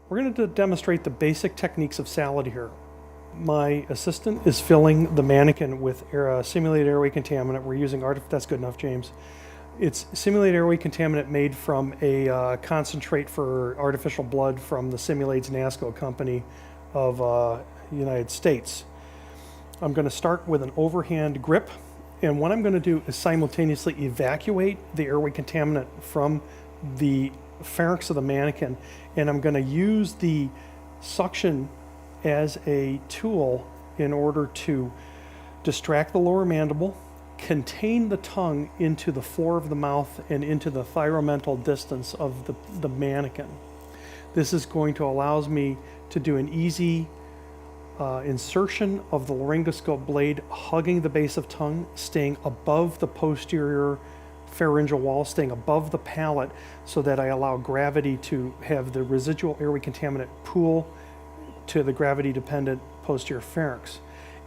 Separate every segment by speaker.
Speaker 1: We're going to demonstrate the basic techniques of salad here. My assistant is filling the mannequin with simulated airway contaminant. We're using that's good enough, James. It's simulated airway contaminant made from a concentrate for artificial blood from the Simulades NASCO company of the United States. I'm going to start with an overhand grip, and what I'm going to do is simultaneously evacuate the airway contaminant from the pharynx of the mannequin, and I'm going to use the suction as a tool in order to distract the lower mandible, contain the tongue into the floor of the mouth and into the thyromental distance of the mannequin. This is going to allow me to do an easy insertion of the laryngoscope blade, hugging the base of tongue, staying above the posterior pharyngeal wall, staying above the palate, so that I allow gravity to have the residual airway contaminant pool to the gravity-dependent posterior pharynx.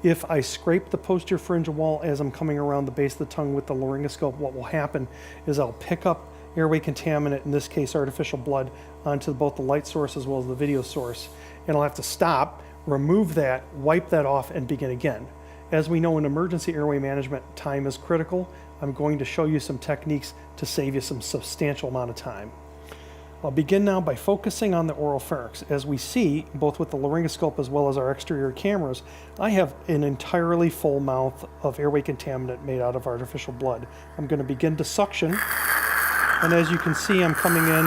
Speaker 1: If I scrape the posterior pharyngeal wall as I'm coming around the base of the tongue with the laryngoscope, what will happen is I'll pick up airway contaminant, in this case artificial blood, onto both the light source as well as the video source. And I'll have to stop, remove that, wipe that off, and begin again. As we know, in emergency airway management, time is critical. I'm going to show you some techniques to save you some substantial amount of time. I'll begin now by focusing on the oropharynx. As we see, both with the laryngoscope as well as our exterior cameras, I have an entirely full mouth of airway contaminant made out of artificial blood. I'm going to begin to suction, and as you can see, I'm coming in.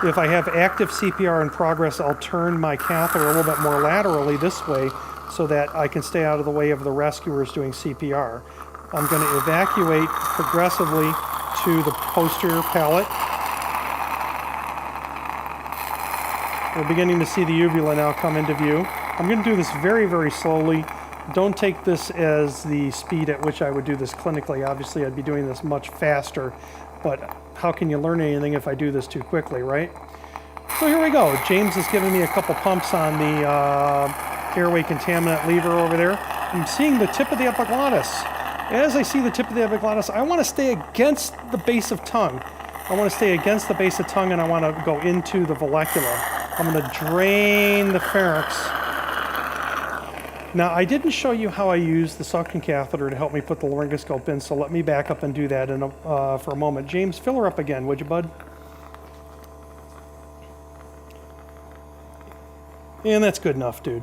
Speaker 1: If I have active CPR in progress, I'll turn my catheter a little bit more laterally this way so that I can stay out of the way of the rescuers doing CPR. I'm going to evacuate progressively to the posterior palate. We're beginning to see the uvula now come into view. I'm going to do this very, very slowly. Don't take this as the speed at which I would do this clinically. Obviously, I'd be doing this much faster, but how can you learn anything if I do this too quickly, right? So here we go. James has given me a couple pumps on the airway contaminant lever over there. I'm seeing the tip of the epiglottis. As I see the tip of the epiglottis, I want to stay against the base of tongue. I want to stay against the base of tongue, and I want to go into the vallecula. I'm going to drain the pharynx. Now, I didn't show you how I use the suction catheter to help me put the laryngoscope in, so let me back up and do that for a moment. James, fill her up again, would you, bud? And that's good enough, dude.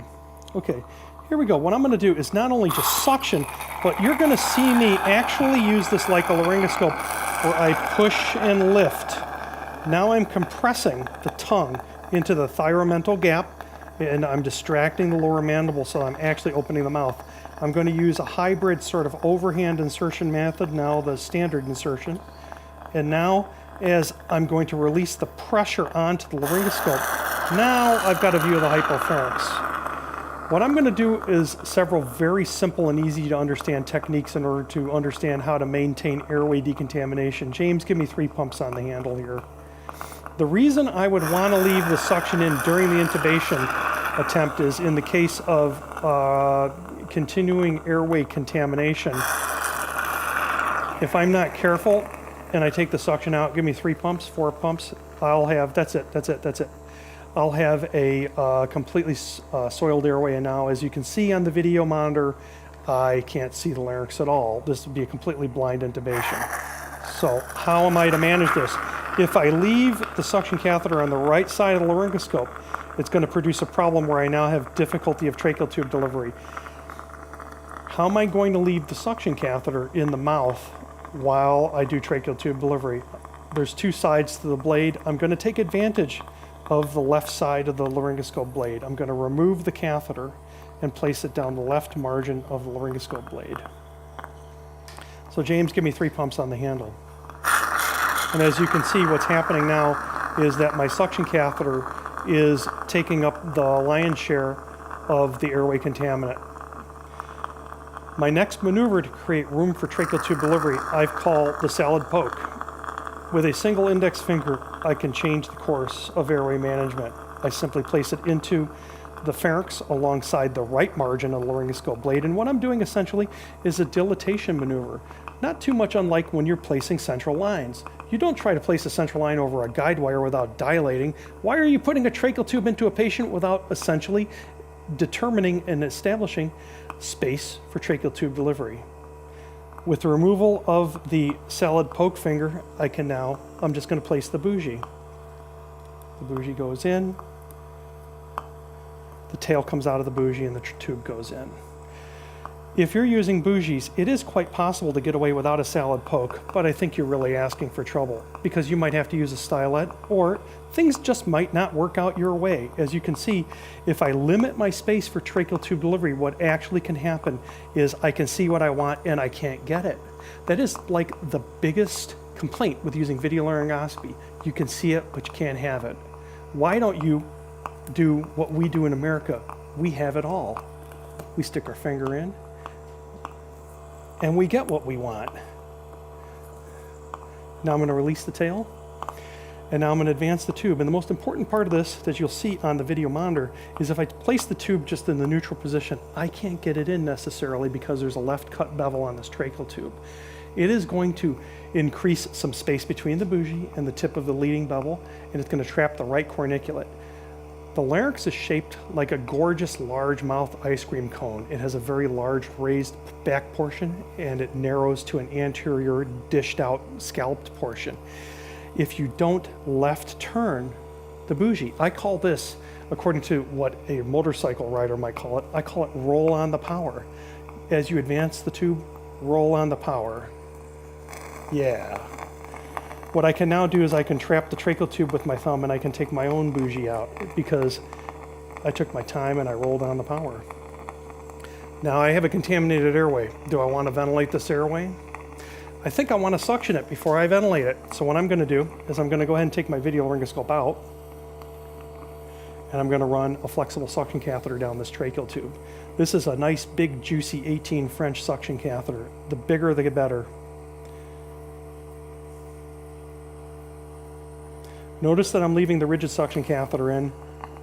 Speaker 1: Okay, here we go. What I'm going to do is not only just suction, but you're going to see me actually use this like a laryngoscope, where I push and lift. Now I'm compressing the tongue into the thyromental gap, and I'm distracting the lower mandible, so I'm actually opening the mouth. I'm going to use a hybrid sort of overhand insertion method, now the standard insertion. And now, as I'm going to release the pressure onto the laryngoscope, now I've got a view of the hypopharynx. What I'm going to do is several very simple and easy to understand techniques in order to understand how to maintain airway decontamination. James, give me 3 pumps on the handle here. The reason I would want to leave the suction in during the intubation attempt is in the case of continuing airway contamination. If I'm not careful and I take the suction out, give me 3 pumps, 4 pumps, I'll have, that's it. I'll have a completely soiled airway, and now as you can see on the video monitor, I can't see the larynx at all. This would be a completely blind intubation. So how am I to manage this? If I leave the suction catheter on the right side of the laryngoscope, it's going to produce a problem where I now have difficulty of tracheal tube delivery. How am I going to leave the suction catheter in the mouth while I do tracheal tube delivery? There's 2 sides to the blade. I'm going to take advantage of the left side of the laryngoscope blade. I'm going to remove the catheter and place it down the left margin of the laryngoscope blade. So James, give me 3 pumps on the handle. And as you can see, what's happening now is that my suction catheter is taking up the lion's share of the airway contaminant. My next maneuver to create room for tracheal tube delivery, I've called the salad poke. With a single index finger, I can change the course of airway management. I simply place it into the pharynx alongside the right margin of the laryngoscope blade, and what I'm doing essentially is a dilatation maneuver. Not too much unlike when you're placing central lines. You don't try to place a central line over a guide wire without dilating. Why are you putting a tracheal tube into a patient without essentially determining and establishing space for tracheal tube delivery? With the removal of the salad poke finger, I'm just going to place the bougie. The bougie goes in, the tail comes out of the bougie, and the tube goes in. If you're using bougies, it is quite possible to get away without a salad poke, but I think you're really asking for trouble because you might have to use a stylet, or things just might not work out your way. As you can see, if I limit my space for tracheal tube delivery, what actually can happen is I can see what I want and I can't get it. That is like the biggest complaint with using video laryngoscopy. You can see it, but you can't have it. Why don't you do what we do in America? We have it all. We stick our finger in, and we get what we want. Now I'm going to release the tail, and now I'm going to advance the tube. And the most important part of this that you'll see on the video monitor is if I place the tube just in the neutral position, I can't get it in necessarily because there's a left cut bevel on this tracheal tube. It is going to increase some space between the bougie and the tip of the leading bevel, and it's going to trap the right corniculate. The larynx is shaped like a gorgeous large-mouth ice cream cone. It has a very large raised back portion, and it narrows to an anterior dished-out scalloped portion. If you don't left turn the bougie, I call this, according to what a motorcycle rider might call it, I call it roll on the power. As you advance the tube, roll on the power. Yeah. What I can now do is I can trap the tracheal tube with my thumb, and I can take my own bougie out because I took my time and I rolled on the power. Now I have a contaminated airway. Do I want to ventilate this airway? I think I want to suction it before I ventilate it. So what I'm going to do is I'm going to go ahead and take my video laryngoscope out, and I'm going to run a flexible suction catheter down this tracheal tube. This is a nice big juicy 18 French suction catheter. The bigger the better. Notice that I'm leaving the rigid suction catheter in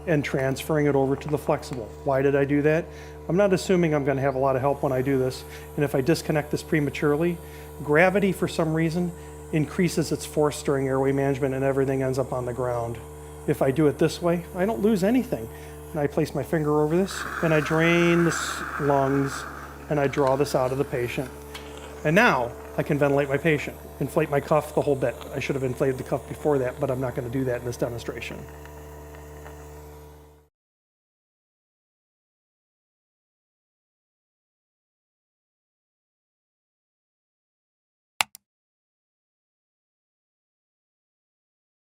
Speaker 1: and transferring it over to the flexible. Why did I do that? I'm not assuming I'm going to have a lot of help when I do this, and if I disconnect this prematurely, gravity for some reason increases its force during airway management and everything ends up on the ground. If I do it this way, I don't lose anything. And I place my finger over this and I drain the lungs and I draw this out of the patient. And now I can ventilate my patient, inflate my cuff the whole bit. I should have inflated the cuff before that, but I'm not going to do that in this demonstration.